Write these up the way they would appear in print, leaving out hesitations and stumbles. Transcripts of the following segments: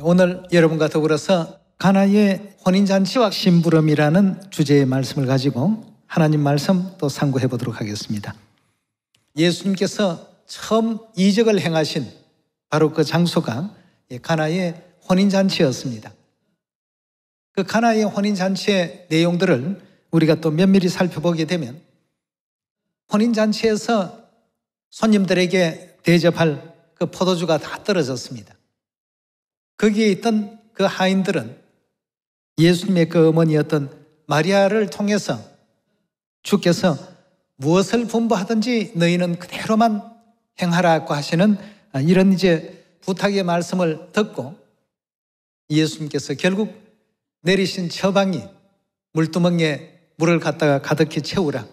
오늘 여러분과 더불어서 가나의 혼인잔치와 심부름이라는 주제의 말씀을 가지고 하나님 말씀 또 상고해 보도록 하겠습니다. 예수님께서 처음 이적을 행하신 바로 그 장소가 가나의 혼인잔치였습니다. 그 가나의 혼인잔치의 내용들을 우리가 또 면밀히 살펴보게 되면 혼인잔치에서 손님들에게 대접할 그 포도주가 다 떨어졌습니다. 거기에 있던 그 하인들은 예수님의 그 어머니였던 마리아를 통해서 주께서 무엇을 분부하든지 너희는 그대로만 행하라고 하시는 이런 이제 부탁의 말씀을 듣고 예수님께서 결국 내리신 처방이 물두멍에 물을 갖다가 가득히 채우라.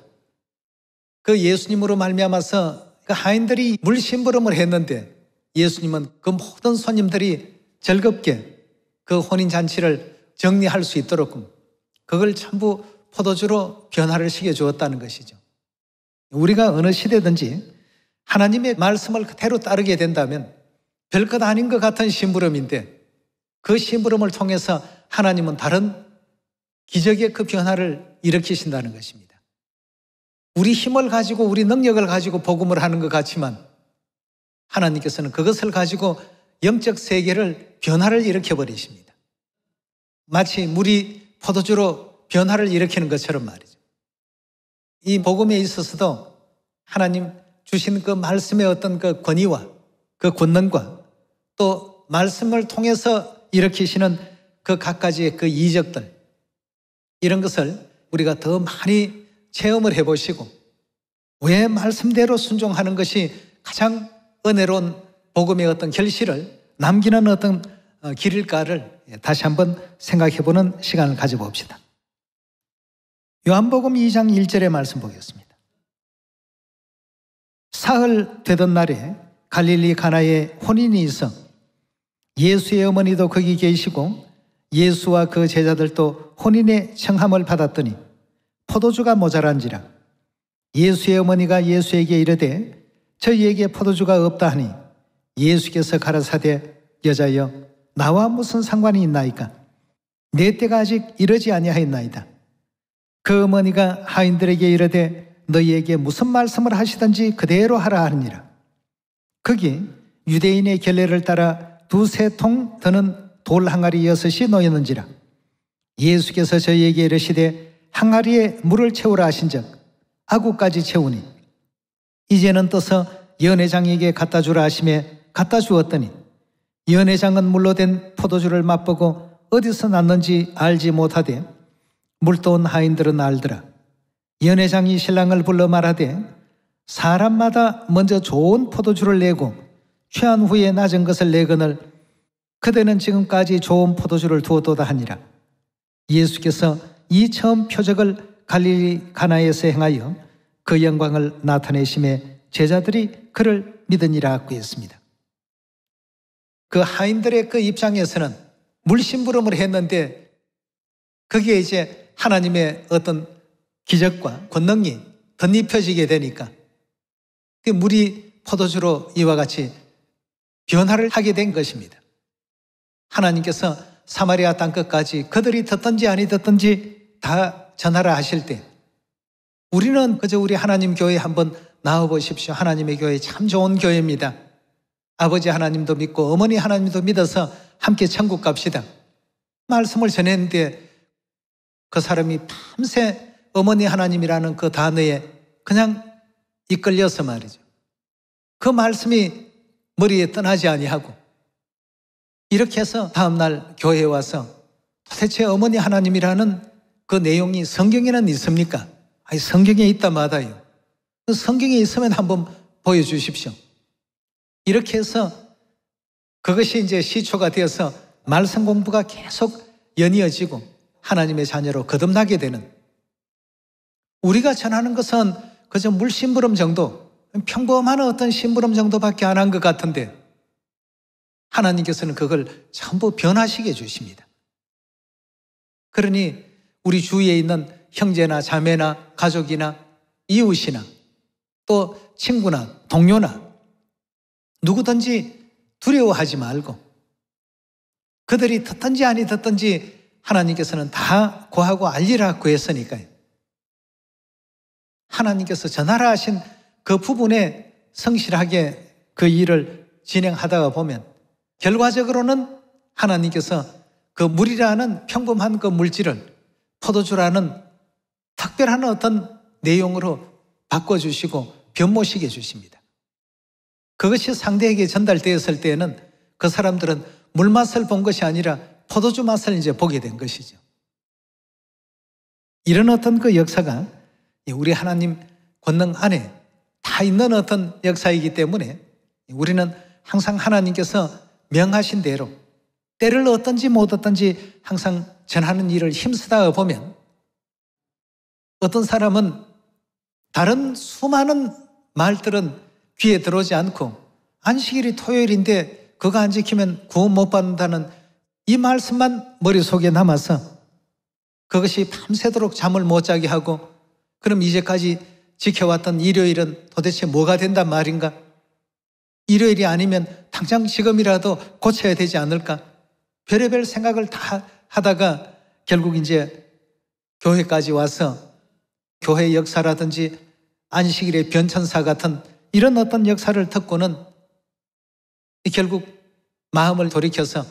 그 예수님으로 말미암아서 그 하인들이 물심부름을 했는데 예수님은 그 모든 손님들이 즐겁게 그 혼인잔치를 정리할 수 있도록 그걸 전부 포도주로 변화를 시켜주었다는 것이죠. 우리가 어느 시대든지 하나님의 말씀을 그대로 따르게 된다면 별것 아닌 것 같은 심부름인데 그 심부름을 통해서 하나님은 다른 기적의 그 변화를 일으키신다는 것입니다. 우리 힘을 가지고 우리 능력을 가지고 복음을 하는 것 같지만 하나님께서는 그것을 가지고 영적 세계를 변화를 일으켜버리십니다. 마치 물이 포도주로 변화를 일으키는 것처럼 말이죠. 이 복음에 있어서도 하나님 주신 그 말씀의 어떤 그 권위와 그 권능과 또 말씀을 통해서 일으키시는 그 각가지의 그 이적들 이런 것을 우리가 더 많이 체험을 해보시고 왜 말씀대로 순종하는 것이 가장 은혜로운 복음의 어떤 결실을 남기는 어떤 길일까를 다시 한번 생각해보는 시간을 가져봅시다. 요한복음 2장 1절의 말씀 보겠습니다. 사흘 되던 날에 갈릴리 가나에 혼인이 있어 예수의 어머니도 거기 계시고 예수와 그 제자들도 혼인의 청함을 받았더니 포도주가 모자란지라. 예수의 어머니가 예수에게 이르되 저희에게 포도주가 없다 하니 예수께서 가라사대 여자여 나와 무슨 상관이 있나이까? 내 때가 아직 이르지 아니하였나이다. 그 어머니가 하인들에게 이르되 너희에게 무슨 말씀을 하시든지 그대로 하라 하니라. 거기 유대인의 결례를 따라 두세 통 드는 돌 항아리 6이 놓였는지라. 예수께서 저희에게 이르시되 항아리에 물을 채우라 하신즉 아구까지 채우니 이제는 떠서 연회장에게 갖다 주라 하시매 갖다 주었더니 연회장은 물로 된 포도주를 맛보고 어디서 났는지 알지 못하되 물떠온 하인들은 알더라. 연회장이 신랑을 불러 말하되 사람마다 먼저 좋은 포도주를 내고 취한 후에 낮은 것을 내거늘 그대는 지금까지 좋은 포도주를 두었도다 하니라. 예수께서 이 처음 표적을 갈릴리 가나에서 행하여 그 영광을 나타내심에 제자들이 그를 믿으니라 하였습니다. 그 하인들의 그 입장에서는 물심부름을 했는데 거기에 이제 하나님의 어떤 기적과 권능이 덧입혀지게 되니까 그 물이 포도주로 이와 같이 변화를 하게 된 것입니다. 하나님께서 사마리아 땅끝까지 그들이 듣든지 아니 듣든지 다 전하라 하실 때 우리는 그저 우리 하나님 교회 한번 나와보십시오. 하나님의 교회 참 좋은 교회입니다. 아버지 하나님도 믿고 어머니 하나님도 믿어서 함께 천국 갑시다. 말씀을 전했는데 그 사람이 밤새 어머니 하나님이라는 그 단어에 그냥 이끌려서 말이죠. 그 말씀이 머리에 떠나지 아니하고 이렇게 해서 다음날 교회에 와서 도대체 어머니 하나님이라는 그 내용이 성경에는 있습니까? 아니 성경에 있다마다요. 그 성경에 있으면 한번 보여주십시오. 이렇게 해서 그것이 이제 시초가 되어서 말씀 공부가 계속 연이어지고 하나님의 자녀로 거듭나게 되는 우리가 전하는 것은 그저 물심부름 정도 평범한 어떤 심부름 정도밖에 안 한 것 같은데 하나님께서는 그걸 전부 변화시켜 주십니다. 그러니 우리 주위에 있는 형제나 자매나 가족이나 이웃이나 또 친구나 동료나 누구든지 두려워하지 말고 그들이 듣든지 아니 듣든지 하나님께서는 다 고하고 알리라 구했으니까요. 하나님께서 전하라 하신 그 부분에 성실하게 그 일을 진행하다가 보면 결과적으로는 하나님께서 그 물이라는 평범한 그 물질을 포도주라는 특별한 어떤 내용으로 바꿔주시고 변모시켜 주십니다. 그것이 상대에게 전달되었을 때에는 그 사람들은 물맛을 본 것이 아니라 포도주 맛을 이제 보게 된 것이죠. 이런 어떤 그 역사가 우리 하나님 권능 안에 다 있는 어떤 역사이기 때문에 우리는 항상 하나님께서 명하신 대로 때를 얻든지 못 얻든지 항상 전하는 일을 힘쓰다가 보면 어떤 사람은 다른 수많은 말들은 귀에 들어오지 않고 안식일이 토요일인데 그거 안 지키면 구원 못 받는다는 이 말씀만 머릿속에 남아서 그것이 밤새도록 잠을 못 자게 하고 그럼 이제까지 지켜왔던 일요일은 도대체 뭐가 된단 말인가? 일요일이 아니면 당장 지금이라도 고쳐야 되지 않을까? 별의별 생각을 다 하다가 결국 이제 교회까지 와서 교회 역사라든지 안식일의 변천사 같은 이런 어떤 역사를 듣고는 결국 마음을 돌이켜서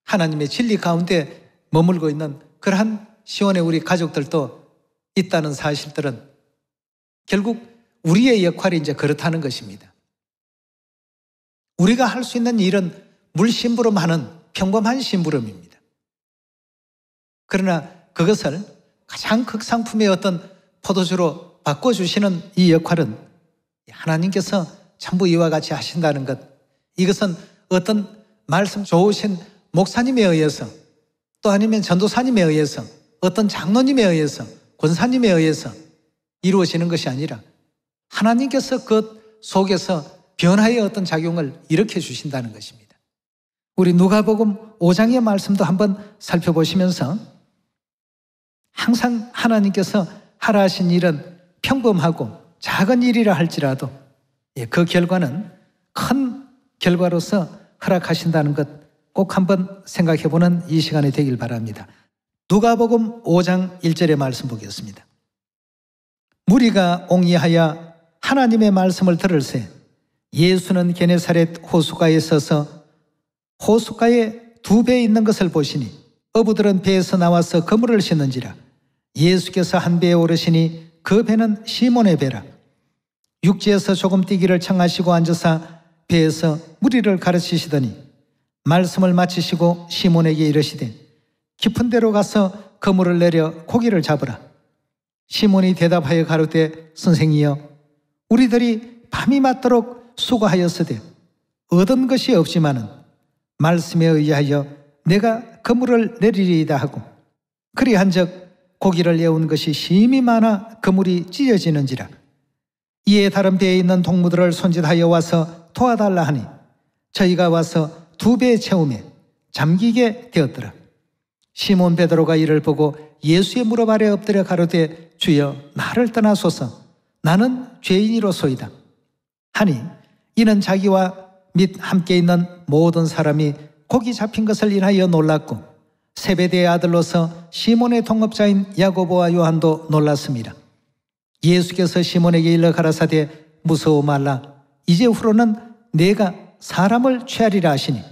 하나님의 진리 가운데 머물고 있는 그러한 시온의 우리 가족들도 있다는 사실들은 결국 우리의 역할이 이제 그렇다는 것입니다. 우리가 할 수 있는 일은 물심부름하는 평범한 심부름입니다. 그러나 그것을 가장 극상품의 어떤 포도주로 바꿔주시는 이 역할은 하나님께서 전부 이와 같이 하신다는 것, 이것은 어떤 말씀 좋으신 목사님에 의해서 또 아니면 전도사님에 의해서 어떤 장로님에 의해서 권사님에 의해서 이루어지는 것이 아니라 하나님께서 그 속에서 변화의 어떤 작용을 일으켜 주신다는 것입니다. 우리 누가복음 5장의 말씀도 한번 살펴보시면서 항상 하나님께서 하라 하신 일은 평범하고 작은 일이라 할지라도 그 결과는 큰 결과로서 허락하신다는 것 꼭 한번 생각해 보는 이 시간이 되길 바랍니다. 누가복음 5장 1절의 말씀 보겠습니다. 무리가 옹이하여 하나님의 말씀을 들을새 예수는 게네사렛 호숫가에 서서 호숫가에 2배 있는 것을 보시니 어부들은 배에서 나와서 그물을 싣는지라. 예수께서 한 배에 오르시니 그 배는 시몬의 배라. 육지에서 조금 뛰기를 청하시고 앉으사 배에서 무리를 가르치시더니 말씀을 마치시고 시몬에게 이르시되 깊은 데로 가서 그물을 내려 고기를 잡으라. 시몬이 대답하여 가로되 선생이여 우리들이 밤이 맞도록 수고하였으되 얻은 것이 없지만은 말씀에 의하여 내가 그물을 내리리이다 하고 그리한즉 고기를 내온 것이 심히 많아 그물이 찢어지는지라. 이에 다른 배에 있는 동무들을 손짓하여 와서 도와달라 하니 저희가 와서 2배 채우매 잠기게 되었더라. 시몬 베드로가 이를 보고 예수의 무릎 아래 엎드려 가로되 주여 나를 떠나소서 나는 죄인이로소이다 하니 이는 자기와 및 함께 있는 모든 사람이 고기 잡힌 것을 인하여 놀랐고 세베대의 아들로서 시몬의 동업자인 야고보와 요한도 놀랐습니다. 예수께서 시몬에게 일러 가라사대 무서워 말라. 이제 후로는 내가 사람을 취하리라 하시니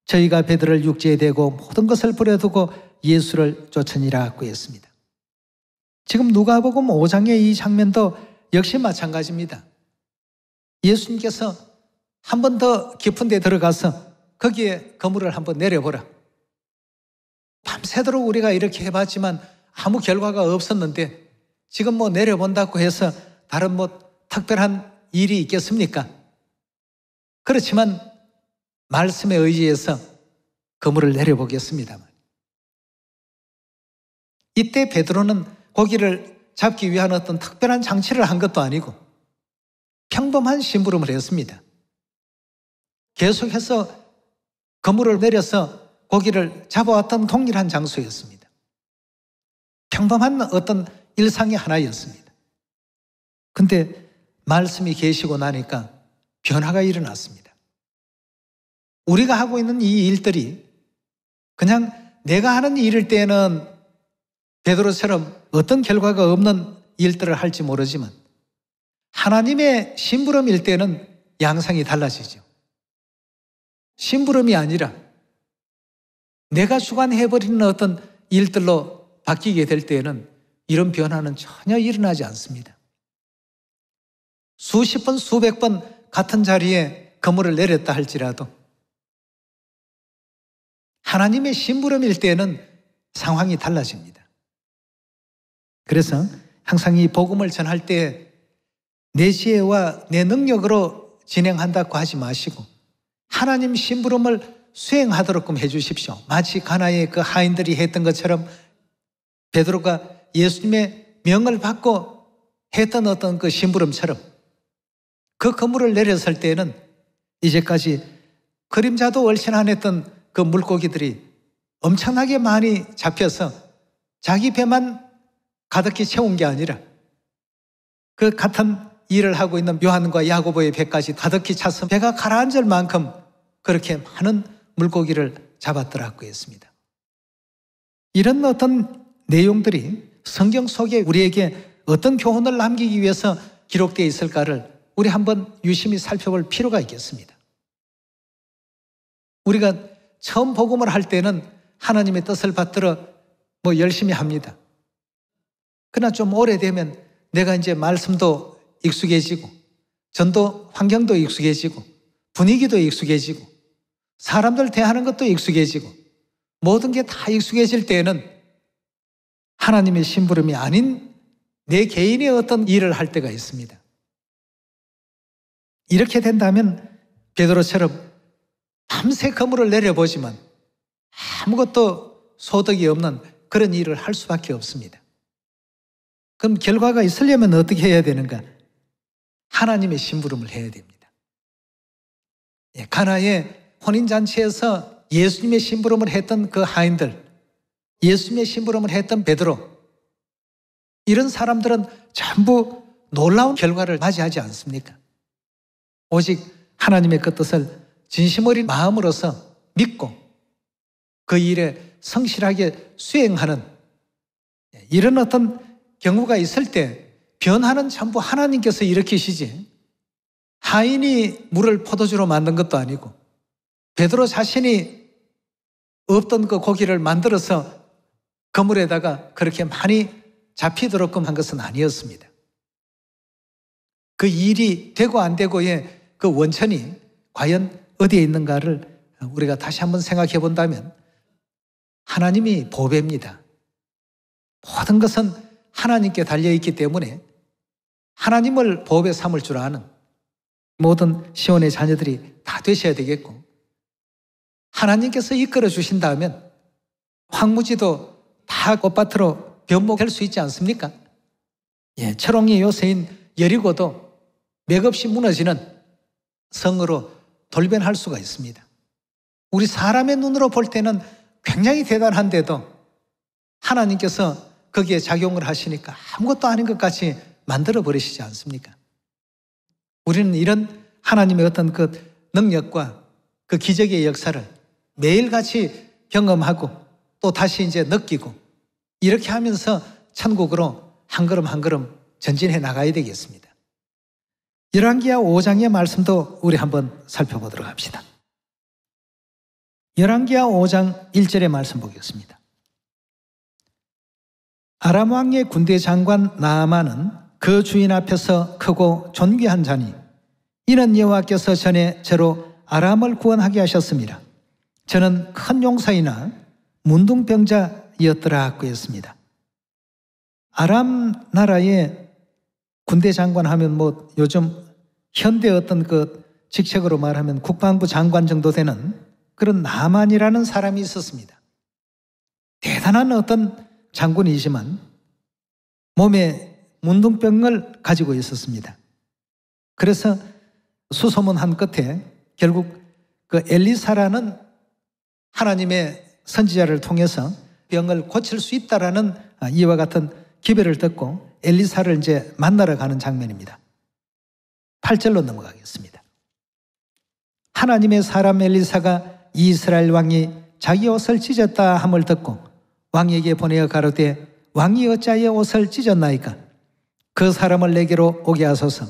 저희가 배들을 육지에 대고 모든 것을 버려두고 예수를 쫓으니라 구했습니다. 지금 누가복음 5장의 이 장면도 역시 마찬가지입니다. 예수님께서 한 번 더 깊은 데 들어가서 거기에 그물을 한번 내려보라. 밤새도록 우리가 이렇게 해봤지만 아무 결과가 없었는데 지금 뭐 내려본다고 해서 다른 뭐 특별한 일이 있겠습니까? 그렇지만 말씀에 의지해서 그물을 내려보겠습니다만 이때 베드로는 고기를 잡기 위한 어떤 특별한 장치를 한 것도 아니고 평범한 심부름을 했습니다. 계속해서 그물을 내려서 고기를 잡아왔던 동일한 장소였습니다. 평범한 어떤 일상의 하나였습니다. 근데 말씀이 계시고 나니까 변화가 일어났습니다. 우리가 하고 있는 이 일들이 그냥 내가 하는 일일 때에는 베드로처럼 어떤 결과가 없는 일들을 할지 모르지만 하나님의 심부름일 때는 양상이 달라지죠. 심부름이 아니라 내가 주관해버리는 어떤 일들로 바뀌게 될 때에는 이런 변화는 전혀 일어나지 않습니다. 수십 번, 수백 번 같은 자리에 그물을 내렸다 할지라도 하나님의 심부름일 때에는 상황이 달라집니다. 그래서 항상 이 복음을 전할 때 내 지혜와 내 능력으로 진행한다고 하지 마시고 하나님 심부름을 수행하도록 해주십시오. 마치 가나의 그 하인들이 했던 것처럼 베드로가 예수님의 명을 받고 했던 어떤 그 심부름처럼 그 그물을 내렸을 때에는 이제까지 그림자도 얼씬 안 했던 그 물고기들이 엄청나게 많이 잡혀서 자기 배만 가득히 채운 게 아니라 그 같은 일을 하고 있는 요한과 야고보의 배까지 가득히 차서 배가 가라앉을 만큼 그렇게 많은 물고기를 잡았더라고 했습니다. 이런 어떤 내용들이 성경 속에 우리에게 어떤 교훈을 남기기 위해서 기록되어 있을까를 우리 한번 유심히 살펴볼 필요가 있겠습니다. 우리가 처음 복음을 할 때는 하나님의 뜻을 받들어 열심히 합니다. 그러나 좀 오래되면 내가 이제 말씀도 익숙해지고 전도 환경도 익숙해지고 분위기도 익숙해지고 사람들 대하는 것도 익숙해지고 모든 게 다 익숙해질 때에는 하나님의 심부름이 아닌 내 개인의 어떤 일을 할 때가 있습니다. 이렇게 된다면 베드로처럼 밤새 그물을 내려보지만 아무것도 소득이 없는 그런 일을 할 수밖에 없습니다. 그럼 결과가 있으려면 어떻게 해야 되는가? 하나님의 심부름을 해야 됩니다. 가나의 혼인잔치에서 예수님의 심부름을 했던 그 하인들, 예수님의 심부름을 했던 베드로, 이런 사람들은 전부 놀라운 결과를 맞이하지 않습니까? 오직 하나님의 그 뜻을 진심 어린 마음으로서 믿고 그 일에 성실하게 수행하는 이런 어떤 경우가 있을 때 변화는 전부 하나님께서 일으키시지 하인이 물을 포도주로 만든 것도 아니고 베드로 자신이 없던 그 고기를 만들어서 그물에다가 그렇게 많이 잡히도록끔 한 것은 아니었습니다. 그 일이 되고 안 되고의 그 원천이 과연 어디에 있는가를 우리가 다시 한번 생각해 본다면 하나님이 보배입니다. 모든 것은 하나님께 달려있기 때문에 하나님을 보배 삼을 줄 아는 모든 시온의 자녀들이 다 되셔야 되겠고 하나님께서 이끌어 주신다면 황무지도 다 꽃밭으로 변목할 수 있지 않습니까? 철옹의 요새인 여리고도 맥없이 무너지는 성으로 돌변할 수가 있습니다. 우리 사람의 눈으로 볼 때는 굉장히 대단한데도 하나님께서 거기에 작용을 하시니까 아무것도 아닌 것 같이 만들어 버리시지 않습니까? 우리는 이런 하나님의 어떤 그 능력과 그 기적의 역사를 매일같이 경험하고 또 다시 이제 느끼고 이렇게 하면서 천국으로 한 걸음 한 걸음 전진해 나가야 되겠습니다. 열왕기하 5장의 말씀도 우리 한번 살펴보도록 합시다. 열왕기하 5장 1절의 말씀 보겠습니다. 아람 왕의 군대 장관 나아만은 그 주인 앞에서 크고 존귀한 자니 이는 여호와께서 전에 저로 아람을 구원하게 하셨습니다. 저는 큰 용사이나 문둥병자였더라 고 했습니다. 아람 나라의 군대 장관 하면 요즘 현대 어떤 그 직책으로 말하면 국방부 장관 정도 되는 그런 나만이라는 사람이 있었습니다. 대단한 어떤 장군이지만 몸에 문둥병을 가지고 있었습니다. 그래서 수소문한 끝에 결국 그 엘리사라는 하나님의 선지자를 통해서 병을 고칠 수 있다라는 이와 같은 기별을 듣고 엘리사를 이제 만나러 가는 장면입니다. 8절로 넘어가겠습니다. 하나님의 사람 엘리사가 이스라엘 왕이 자기 옷을 찢었다 함을 듣고 왕에게 보내어 가로되 왕이 어찌하여 옷을 찢었나이까? 그 사람을 내게로 오게 하소서.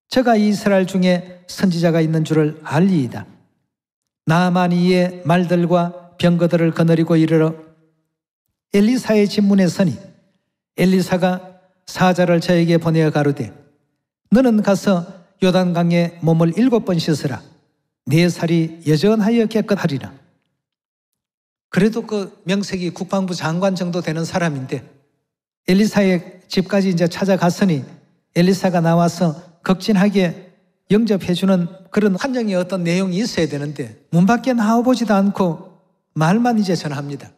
저가 이스라엘 중에 선지자가 있는 줄을 알리이다. 나아만이 이의 말들과 병거들을 거느리고 이르러 엘리사의 집문에 서니 엘리사가 사자를 저에게 보내어 가로되 너는 가서 요단강에 몸을 7번 씻으라. 네 살이 여전하여 깨끗하리라. 그래도 그 명색이 국방부 장관 정도 되는 사람인데 엘리사의 집까지 이제 찾아갔으니 엘리사가 나와서 극진하게 영접해주는 그런 환경의 어떤 내용이 있어야 되는데 문 밖에 나와보지도 않고 말만 이제 전합니다.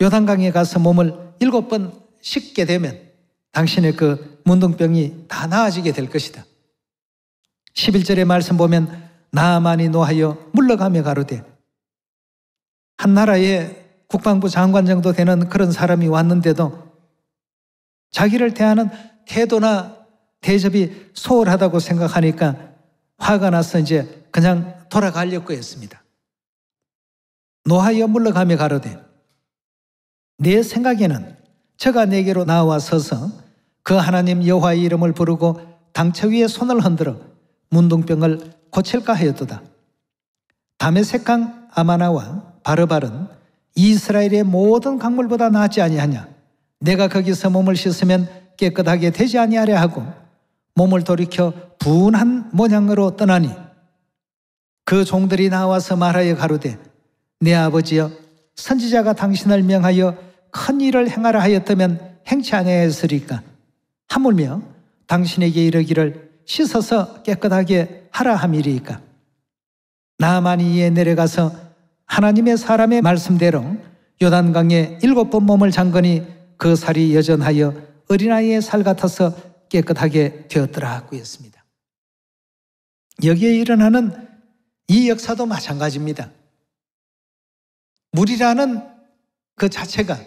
요단강에 가서 몸을 7번 씻게 되면 당신의 그 문둥병이 다 나아지게 될 것이다. 11절의 말씀 보면 나아만이 노하여 물러가며 가로되 한 나라의 국방부 장관 정도 되는 그런 사람이 왔는데도 자기를 대하는 태도나 대접이 소홀하다고 생각하니까 화가 나서 이제 그냥 돌아가려고 했습니다. 노하여 물러가며 가로되 내 생각에는 저가 내게로 나와 서서 그 하나님 여호와의 이름을 부르고 당처 위에 손을 흔들어 문둥병을 고칠까 하였도다. 다메섹강 아마나와 바르발은 이스라엘의 모든 강물보다 낫지 아니하냐? 내가 거기서 몸을 씻으면 깨끗하게 되지 아니하려 하고 몸을 돌이켜 분한 모양으로 떠나니 그 종들이 나와서 말하여 가로되 내 아버지여 선지자가 당신을 명하여 큰 일을 행하라 하였다면 행치 아니하였으리까? 하물며 당신에게 이르기를 씻어서 깨끗하게 하라 함이리이까? 나아만이 이에 내려가서 하나님의 사람의 말씀대로 요단강에 7번 몸을 잠그니 그 살이 여전하여 어린아이의 살 같아서 깨끗하게 되었더라 하고 했습니다. 여기에 일어나는 이 역사도 마찬가지입니다. 물이라는 그 자체가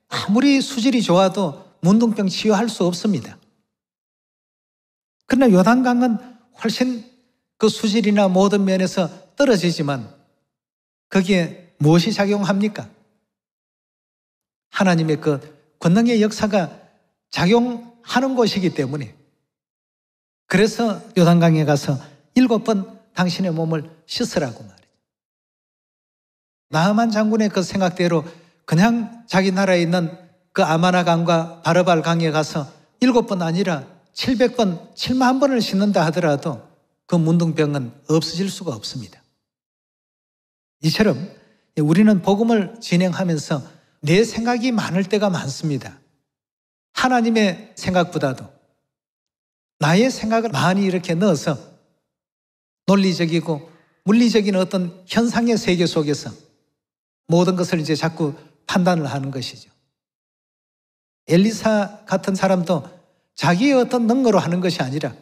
아무리 수질이 좋아도 문둥병 치유할 수 없습니다. 그러나 요단강은 훨씬 그 수질이나 모든 면에서 떨어지지만 거기에 무엇이 작용합니까? 하나님의 그 권능의 역사가 작용하는 곳이기 때문에 그래서 요단강에 가서 7번 당신의 몸을 씻으라고 말이죠. 나아만 장군의 그 생각대로 그냥 자기 나라에 있는 그 아마나 강과 바르발 강에 가서 7번 아니라 700번, 7만 번을 씻는다 하더라도 그 문둥병은 없어질 수가 없습니다. 이처럼 우리는 복음을 진행하면서 내 생각이 많을 때가 많습니다. 하나님의 생각보다도 나의 생각을 많이 이렇게 넣어서 논리적이고 물리적인 어떤 현상의 세계 속에서 모든 것을 이제 자꾸 판단을 하는 것이죠. 엘리사 같은 사람도 자기의 어떤 능력으로 하는 것이 아니라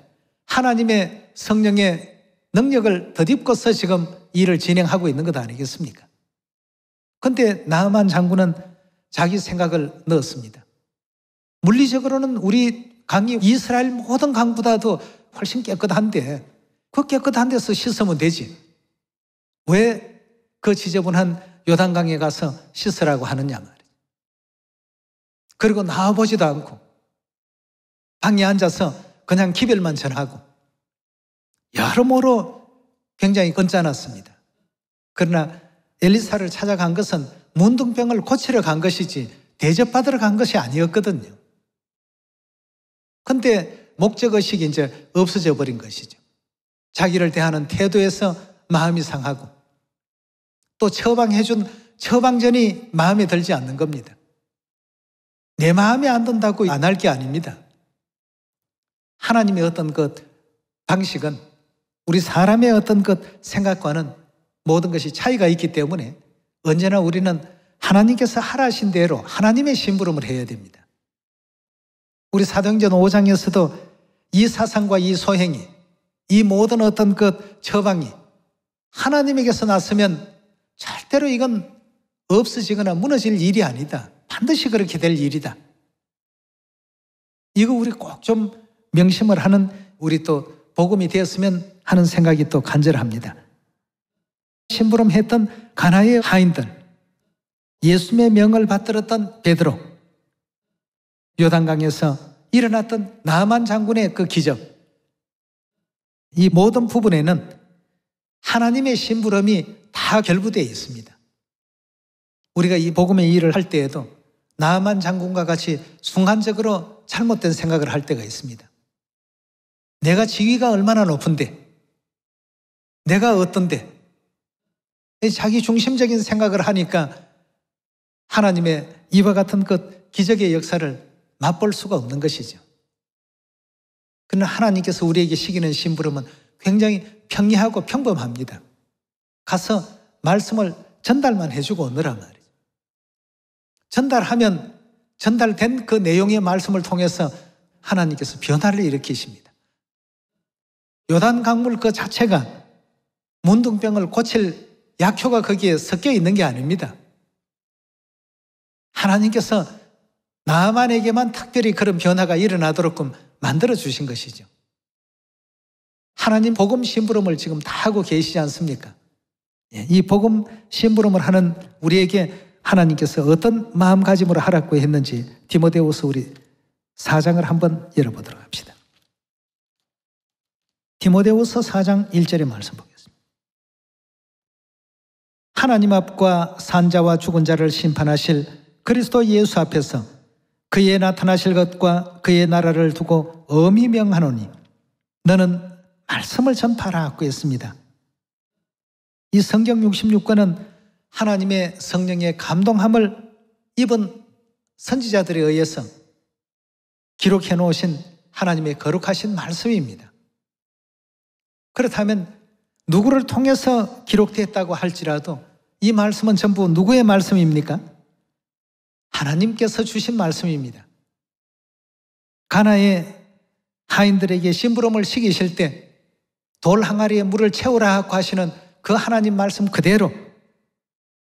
하나님의 성령의 능력을 덧입고서 지금 일을 진행하고 있는 것 아니겠습니까? 그런데 나아만 장군은 자기 생각을 넣었습니다. 물리적으로는 우리 강이 이스라엘 모든 강보다도 훨씬 깨끗한데 그 깨끗한 데서 씻으면 되지. 왜 그 지저분한 요단강에 가서 씻으라고 하느냐 말이에요. 그리고 나와보지도 않고 방에 앉아서 그냥 기별만 전하고 여러모로 굉장히 언짢았습니다. 그러나 엘리사를 찾아간 것은 문둥병을 고치러 간 것이지 대접받으러 간 것이 아니었거든요. 그런데 목적의식이 이제 없어져 버린 것이죠. 자기를 대하는 태도에서 마음이 상하고 또 처방해준 처방전이 마음에 들지 않는 겁니다. 내 마음에 안 든다고 안 할 게 아닙니다. 하나님의 어떤 것 방식은 우리 사람의 어떤 것 생각과는 모든 것이 차이가 있기 때문에 언제나 우리는 하나님께서 하라신 대로 하나님의 심부름을 해야 됩니다. 우리 사도행전 5장에서도 이 사상과 이 소행이 이 모든 어떤 것 처방이 하나님에게서 났으면 절대로 이건 없어지거나 무너질 일이 아니다. 반드시 그렇게 될 일이다. 이거 우리 꼭 좀 명심을 하는 우리 또 복음이 되었으면 하는 생각이 또 간절합니다. 심부름했던 가나의 하인들, 예수님의 명을 받들었던 베드로, 요단강에서 일어났던 나만 장군의 그 기적, 이 모든 부분에는 하나님의 심부름이 다 결부되어 있습니다. 우리가 이 복음의 일을 할 때에도 나만 장군과 같이 순간적으로 잘못된 생각을 할 때가 있습니다. 내가 지위가 얼마나 높은데, 내가 어떤데, 자기 중심적인 생각을 하니까 하나님의 이와 같은 그 기적의 역사를 맛볼 수가 없는 것이죠. 그러나 하나님께서 우리에게 시키는 심부름은 굉장히 평이하고 평범합니다. 가서 말씀을 전달만 해주고 오느란 말이죠. 전달하면 전달된 그 내용의 말씀을 통해서 하나님께서 변화를 일으키십니다. 요단 강물 그 자체가 문둥병을 고칠 약효가 거기에 섞여 있는 게 아닙니다. 하나님께서 나만에게만 특별히 그런 변화가 일어나도록끔 만들어 주신 것이죠. 하나님 복음 심부름을 지금 다 하고 계시지 않습니까? 이 복음 심부름을 하는 우리에게 하나님께서 어떤 마음가짐으로 하라고 했는지 디모데후서 우리 4장을 한번 열어보도록 합시다. 디모데후서 4장 1절의 말씀 보겠습니다. 하나님 앞과 산자와 죽은 자를 심판하실 그리스도 예수 앞에서 그의 나타나실 것과 그의 나라를 두고 엄히 명하노니 너는 말씀을 전파하라고 했습니다. 이 성경 66권은 하나님의 성령의 감동함을 입은 선지자들에 의해서 기록해 놓으신 하나님의 거룩하신 말씀입니다. 그렇다면 누구를 통해서 기록되었다고 할지라도 이 말씀은 전부 누구의 말씀입니까? 하나님께서 주신 말씀입니다. 가나의 하인들에게 심부름을 시키실 때 돌 항아리에 물을 채우라 하고 하시는 그 하나님 말씀 그대로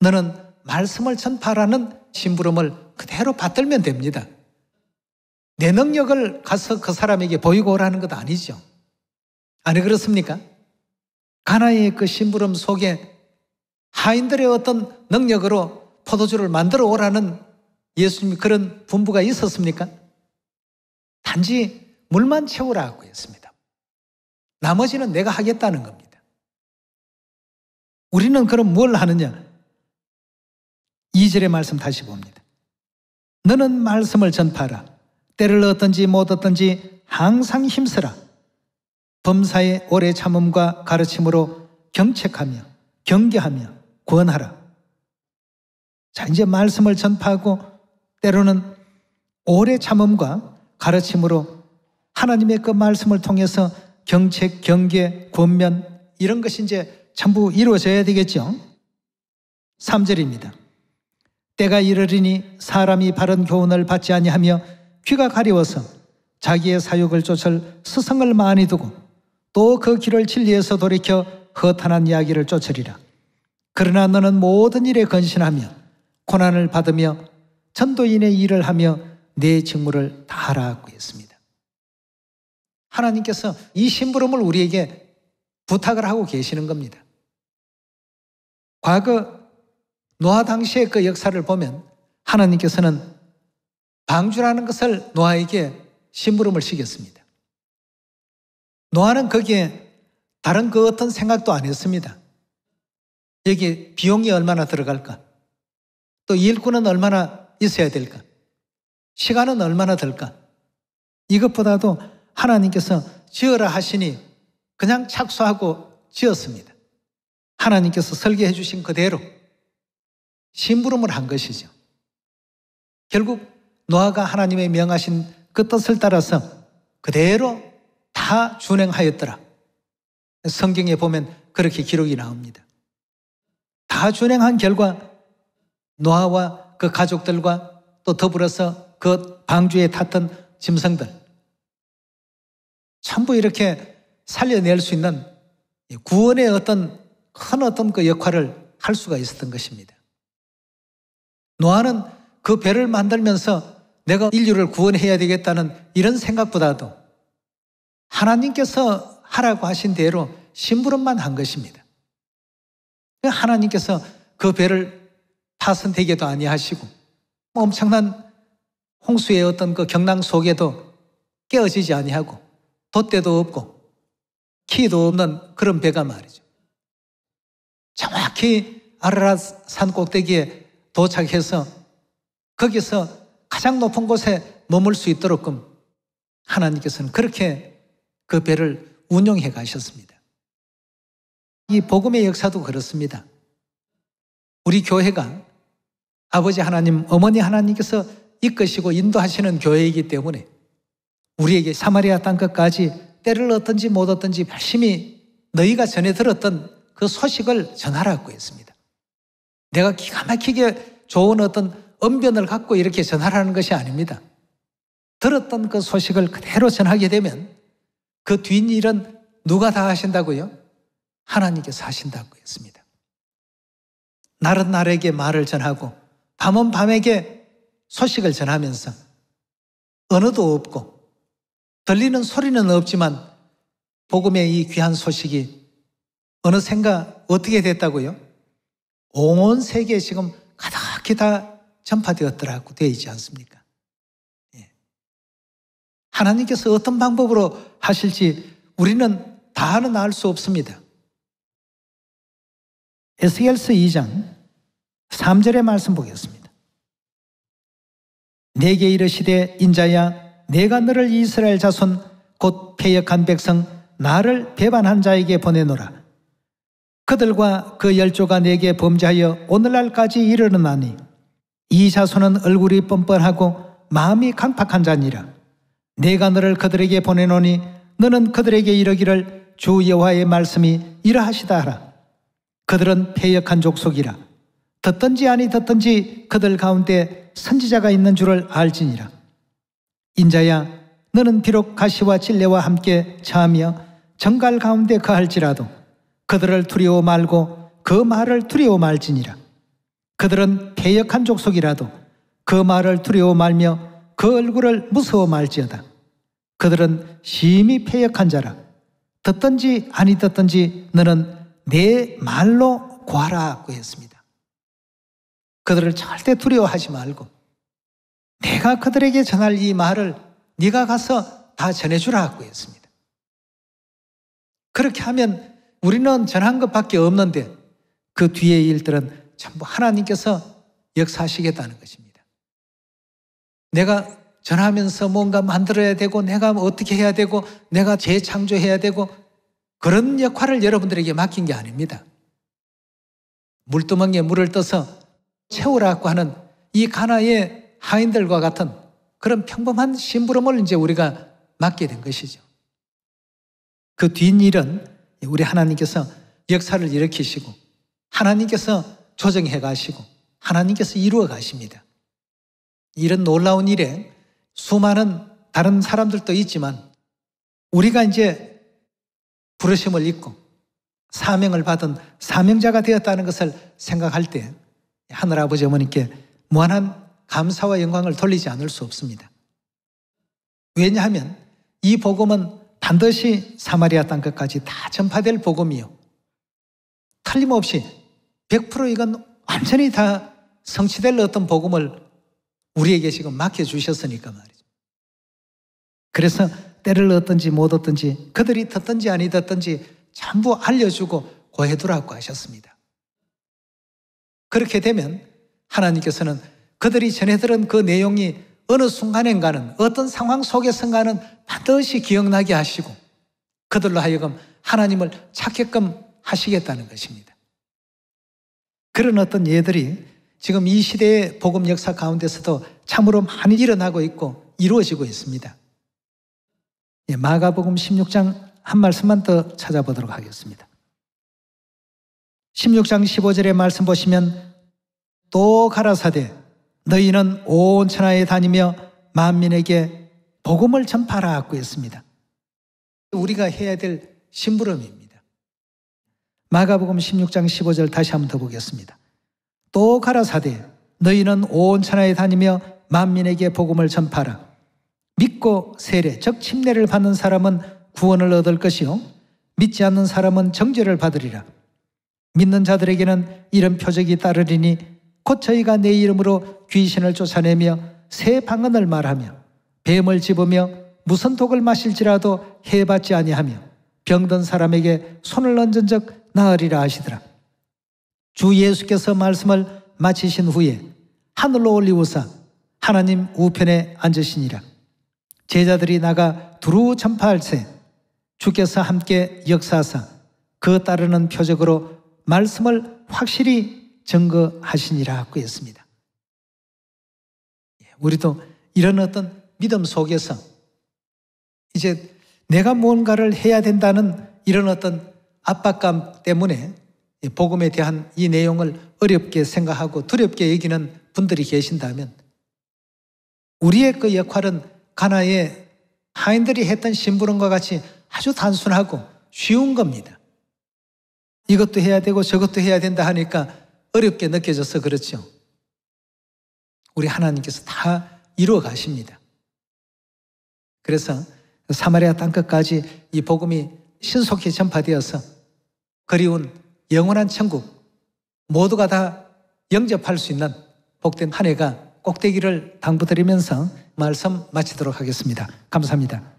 너는 말씀을 전파하라는 심부름을 그대로 받들면 됩니다. 내 능력을 가서 그 사람에게 보이고 오라는 것 아니죠. 아니 그렇습니까? 가나의 그 심부름 속에 하인들의 어떤 능력으로 포도주를 만들어 오라는 예수님이 그런 분부가 있었습니까? 단지 물만 채우라고 했습니다. 나머지는 내가 하겠다는 겁니다. 우리는 그럼 뭘 하느냐? 2절의 말씀 다시 봅니다. 너는 말씀을 전파하라. 때를 얻든지 못 얻든지 항상 힘쓰라. 범사의 오래 참음과 가르침으로 경책하며 경계하며 권하라. 자, 이제 말씀을 전파하고 때로는 오래 참음과 가르침으로 하나님의 그 말씀을 통해서 경책, 경계, 권면 이런 것이 이제 전부 이루어져야 되겠죠. 3절입니다. 때가 이르리니 사람이 바른 교훈을 받지 아니하며 귀가 가려워서 자기의 사욕을 쫓을 스승을 많이 두고 또 그 길을 진리에서 돌이켜 허탄한 이야기를 쫓으리라. 그러나 너는 모든 일에 건신하며 고난을 받으며 전도인의 일을 하며 내 직무를 다하라고 했습니다. 하나님께서 이 심부름을 우리에게 부탁을 하고 계시는 겁니다. 과거 노아 당시의 그 역사를 보면 하나님께서는 방주라는 것을 노아에게 심부름을 시켰습니다. 노아는 거기에 다른 그 어떤 생각도 안 했습니다. 여기 비용이 얼마나 들어갈까? 또 일꾼은 얼마나 있어야 될까? 시간은 얼마나 들까? 이것보다도 하나님께서 지어라 하시니 그냥 착수하고 지었습니다. 하나님께서 설계해 주신 그대로 심부름을 한 것이죠. 결국 노아가 하나님의 명하신 그 뜻을 따라서 그대로 다 준행하였더라. 성경에 보면 그렇게 기록이 나옵니다. 다 준행한 결과 노아와 그 가족들과 또 더불어서 그 방주에 탔던 짐승들 전부 이렇게 살려낼 수 있는 구원의 어떤 큰 어떤 그 역할을 할 수가 있었던 것입니다. 노아는 그 배를 만들면서 내가 인류를 구원해야 되겠다는 이런 생각보다도 하나님께서 하라고 하신 대로 심부름만 한 것입니다. 하나님께서 그 배를 파손되게도 아니하시고 엄청난 홍수의 어떤 그 경랑 속에도 깨어지지 아니하고 돛대도 없고 키도 없는 그런 배가 말이죠. 정확히 아라랏 산 꼭대기에 도착해서 거기서 가장 높은 곳에 머물 수 있도록끔 하나님께서는 그렇게 그 배를 운용해 가셨습니다. 이 복음의 역사도 그렇습니다. 우리 교회가 아버지 하나님, 어머니 하나님께서 이끄시고 인도하시는 교회이기 때문에 우리에게 사마리아 땅 끝까지 때를 얻든지 못 얻든지 열심히 너희가 전해 들었던 그 소식을 전하라고 했습니다. 내가 기가 막히게 좋은 어떤 언변을 갖고 이렇게 전하라는 것이 아닙니다. 들었던 그 소식을 그대로 전하게 되면 그 뒷일은 누가 다 하신다고요? 하나님께서 하신다고 했습니다. 날은 날에게 말을 전하고 밤은 밤에게 소식을 전하면서 언어도 없고 들리는 소리는 없지만 복음의 이 귀한 소식이 어느샌가 어떻게 됐다고요? 온 세계에 지금 가득히 다 전파되었더라고 되어 있지 않습니까? 예. 하나님께서 어떤 방법으로 하실지 우리는 다는 알 수 없습니다. 에스겔서 2장 3절의 말씀 보겠습니다. 내게 이르시되 인자야 내가 너를 이스라엘 자손 곧 패역한 백성 나를 배반한 자에게 보내노라. 그들과 그 열조가 내게 범죄하여 오늘날까지 이르렀나니 이 자손은 얼굴이 뻔뻔하고 마음이 강팍한 자니라. 내가 너를 그들에게 보내노니 너는 그들에게 이르기를 주 여호와의 말씀이 이러하시다 하라. 그들은 패역한 족속이라. 듣든지 아니 듣든지 그들 가운데 선지자가 있는 줄을 알지니라. 인자야 너는 비록 가시와 찔레와 함께 처하며 정갈 가운데 거할지라도 그들을 두려워 말고 그 말을 두려워 말지니라. 그들은 패역한 족속이라도 그 말을 두려워 말며 그 얼굴을 무서워 말지어다. 그들은 심히 패역한 자라. 듣든지 아니 듣든지 너는 내 말로 구하라고 했습니다. 그들을 절대 두려워하지 말고 내가 그들에게 전할 이 말을 네가 가서 다 전해주라고 했습니다. 그렇게 하면 우리는 전한 것밖에 없는데 그 뒤의 일들은 전부 하나님께서 역사하시겠다는 것입니다. 내가 전하면서 뭔가 만들어야 되고 내가 어떻게 해야 되고 내가 재창조해야 되고 그런 역할을 여러분들에게 맡긴 게 아닙니다. 물두멍에 물을 떠서 채우라고 하는 이 가나의 하인들과 같은 그런 평범한 심부름을 이제 우리가 맡게 된 것이죠. 그 뒷일은 우리 하나님께서 역사를 일으키시고 하나님께서 조정해 가시고 하나님께서 이루어 가십니다. 이런 놀라운 일에 수많은 다른 사람들도 있지만 우리가 이제 부르심을 입고 사명을 받은 사명자가 되었다는 것을 생각할 때 하늘아버지 어머니께 무한한 감사와 영광을 돌리지 않을 수 없습니다. 왜냐하면 이 복음은 반드시 사마리아 땅끝까지 다 전파될 복음이요. 틀림없이 100% 이건 완전히 다 성취될 어떤 복음을 우리에게 지금 맡겨주셨으니까 말이죠. 그래서 때를 얻든지 못 얻든지 그들이 듣든지 아니 듣든지 전부 알려주고 고해두라고 하셨습니다. 그렇게 되면 하나님께서는 그들이 전해들은 그 내용이 어느 순간인가는 어떤 상황 속에선가는 반드시 기억나게 하시고 그들로 하여금 하나님을 찾게끔 하시겠다는 것입니다. 그런 어떤 예들이 지금 이 시대의 복음 역사 가운데서도 참으로 많이 일어나고 있고 이루어지고 있습니다. 마가복음 16장 한 말씀만 더 찾아보도록 하겠습니다. 16장 15절의 말씀 보시면 또 가라사대 너희는 온 천하에 다니며 만민에게 복음을 전파하라고 했습니다. 우리가 해야 될 심부름입니다. 마가복음 16장 15절 다시 한번 더 보겠습니다. 또 가라사대 너희는 온 천하에 다니며 만민에게 복음을 전파하라. 믿고 세례 즉 침례를 받는 사람은 구원을 얻을 것이요 믿지 않는 사람은 정죄를 받으리라. 믿는 자들에게는 이런 표적이 따르리니 곧 저희가 내 이름으로 귀신을 쫓아내며 새 방언을 말하며 뱀을 집으며 무슨 독을 마실지라도 해받지 아니하며 병든 사람에게 손을 얹은 적 나으리라 하시더라. 주 예수께서 말씀을 마치신 후에 하늘로 올리우사 하나님 우편에 앉으시니라. 제자들이 나가 두루 전파할세 주께서 함께 역사하사 그 따르는 표적으로 말씀을 확실히 증거하시니라 고 했습니다. 우리도 이런 어떤 믿음 속에서 이제 내가 무언가를 해야 된다는 이런 어떤 압박감 때문에 복음에 대한 이 내용을 어렵게 생각하고 두렵게 여기는 분들이 계신다면 우리의 그 역할은 가나의 하인들이 했던 심부름과 같이 아주 단순하고 쉬운 겁니다. 이것도 해야 되고 저것도 해야 된다 하니까 어렵게 느껴져서 그렇죠. 우리 하나님께서 다 이루어 가십니다. 그래서 사마리아 땅끝까지 이 복음이 신속히 전파되어서 그리운 영원한 천국 모두가 다 영접할 수 있는 복된 한 해가 꼭 되기를 당부드리면서 말씀 마치도록 하겠습니다. 감사합니다.